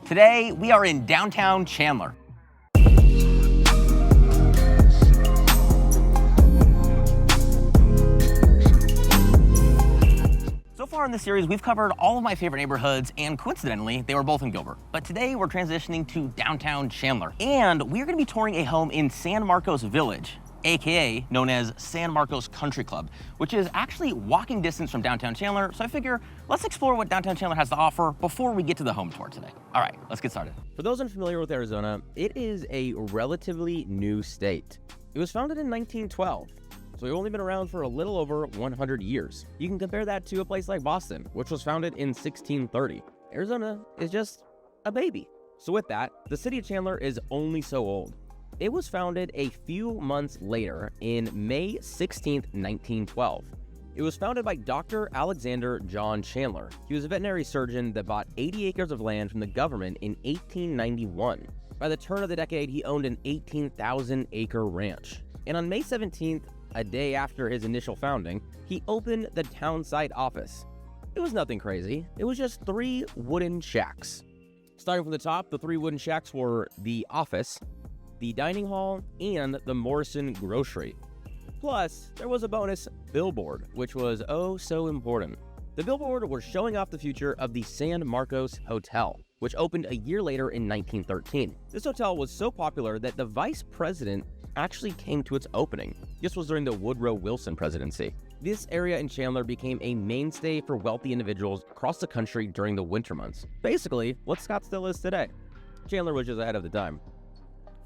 Today, we are in downtown Chandler. So far in this series, we've covered all of my favorite neighborhoods, and coincidentally, they were both in Gilbert. But today, we're transitioning to downtown Chandler, and we're gonna be touring a home in San Marcos Village, AKA known as San Marcos Country Club, which is actually walking distance from downtown Chandler. So I figure, let's explore what downtown Chandler has to offer before we get to the home tour today. All right, let's get started. For those unfamiliar with Arizona, it is a relatively new state. It was founded in 1912. So we've only been around for a little over 100 years. You can compare that to a place like Boston, which was founded in 1630. Arizona is just a baby. So with that, the city of Chandler is only so old. It was founded a few months later in May 16th, 1912. It was founded by Dr. Alexander John Chandler. He was a veterinary surgeon that bought 80 acres of land from the government in 1891. By the turn of the decade, he owned an 18,000-acre ranch. And on May 17th, a day after his initial founding, he opened the townsite office. It was nothing crazy. It was just 3 wooden shacks. Starting from the top, the 3 wooden shacks were the office, the dining hall, and the Morrison Grocery. Plus, there was a bonus billboard, which was oh so important. The billboard was showing off the future of the San Marcos Hotel, which opened a year later in 1913. This hotel was so popular that the vice president actually came to its opening. This was during the Woodrow Wilson presidency. This area in Chandler became a mainstay for wealthy individuals across the country during the winter months. Basically, what Scottsdale is today. Chandler was just ahead of the time.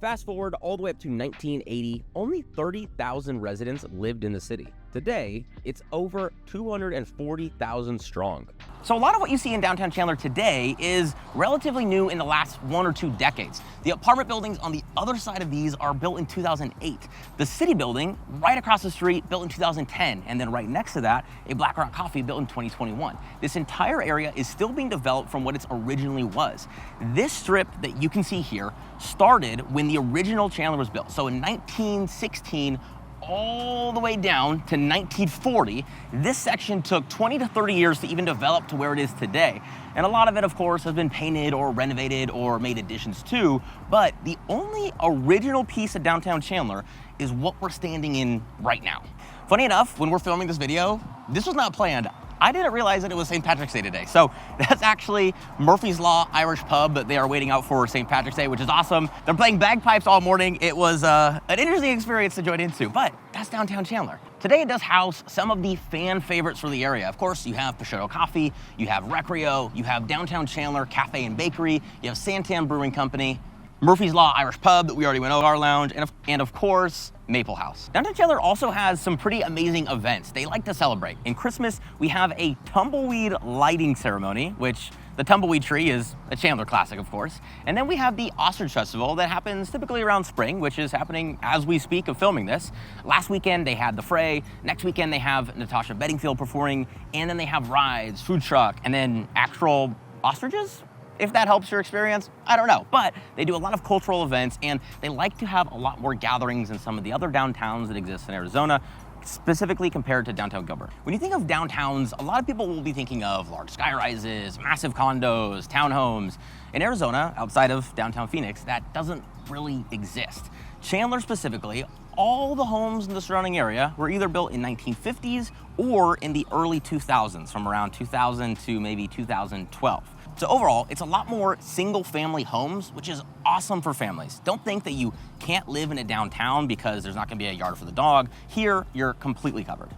Fast forward all the way up to 1980, only 30,000 residents lived in the city. Today, it's over 240,000 strong. So a lot of what you see in downtown Chandler today is relatively new in the last 1 or 2 decades. The apartment buildings on the other side of these are built in 2008. The city building right across the street built in 2010, and then right next to that, a Black Rock Coffee built in 2021. This entire area is still being developed from what it originally was. This strip that you can see here started when the original Chandler was built. So in 1916, all the way down to 1940, this section took 20 to 30 years to even develop to where it is today. And a lot of it, of course, has been painted or renovated or made additions to, but the only original piece of downtown Chandler is what we're standing in right now. Funny enough, when we're filming this video, this was not planned. I didn't realize that it was St. Patrick's Day today. So that's actually Murphy's Law Irish Pub that they are waiting out for St. Patrick's Day, which is awesome. They're playing bagpipes all morning. It was an interesting experience to join into, but that's downtown Chandler. Today it does house some of the fan favorites for the area. Of course, you have Pashotto Coffee, you have Recreo, you have downtown Chandler Cafe and Bakery, you have Santan Brewing Company, Murphy's Law Irish Pub that we already went over, our lounge, and of course, Maple House. Downtown Chandler also has some pretty amazing events they like to celebrate. In Christmas, we have a tumbleweed lighting ceremony, which the tumbleweed tree is a Chandler classic, of course. And then we have the Ostrich Festival that happens typically around spring, which is happening as we speak of filming this. Last weekend, they had the Fray. Next weekend, they have Natasha Bedingfield performing, and then they have rides, food truck, and then actual ostriches? If that helps your experience, I don't know. But they do a lot of cultural events, and they like to have a lot more gatherings than some of the other downtowns that exist in Arizona, specifically compared to downtown Gilbert. When you think of downtowns, a lot of people will be thinking of large skyrises, massive condos, townhomes. In Arizona, outside of downtown Phoenix, that doesn't really exist. Chandler specifically, all the homes in the surrounding area were either built in 1950s or in the early 2000s, from around 2000 to maybe 2012. So overall, it's a lot more single-family homes, which is awesome for families. Don't think that you can't live in a downtown because there's not gonna be a yard for the dog. Here, you're completely covered.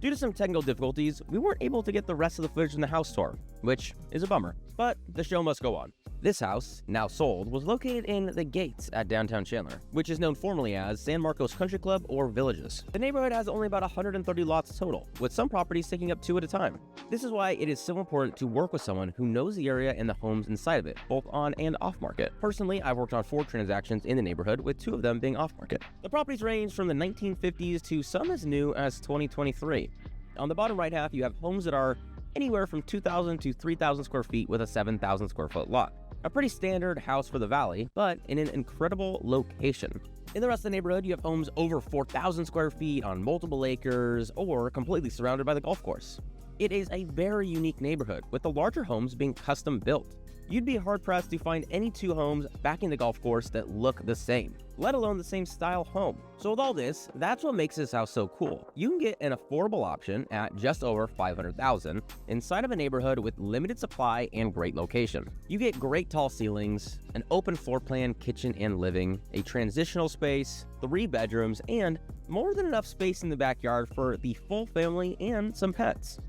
Due to some technical difficulties, we weren't able to get the rest of the footage in the house tour, which is a bummer, but the show must go on. This house, now sold, was located in the Gates at downtown Chandler, which is known formally as San Marcos Country Club or Villages. The neighborhood has only about 130 lots total, with some properties taking up 2 at a time. This is why it is so important to work with someone who knows the area and the homes inside of it, both on and off market. Personally, I've worked on 4 transactions in the neighborhood, with 2 of them being off market. The properties range from the 1950s to some as new as 2023. On the bottom right half, you have homes that are anywhere from 2,000 to 3,000 square feet with a 7,000 square foot lot. A pretty standard house for the valley, but in an incredible location. In the rest of the neighborhood, you have homes over 4,000 square feet on multiple acres or completely surrounded by the golf course. It is a very unique neighborhood, with the larger homes being custom built. You'd be hard-pressed to find any two homes backing the golf course that look the same, let alone the same style home. So with all this, that's what makes this house so cool. You can get an affordable option at just over $500,000 inside of a neighborhood with limited supply and great location. You get great tall ceilings, an open floor plan kitchen and living, a transitional space, 3 bedrooms, and more than enough space in the backyard for the full family and some pets.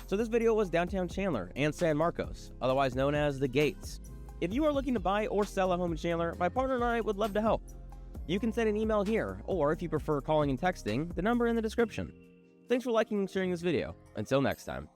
So this video was downtown Chandler and San Marcos, otherwise known as the Gates. If you are looking to buy or sell a home in Chandler, my partner and I would love to help. You can send an email here, or if you prefer calling and texting, the number in the description. Thanks for liking and sharing this video. Until next time.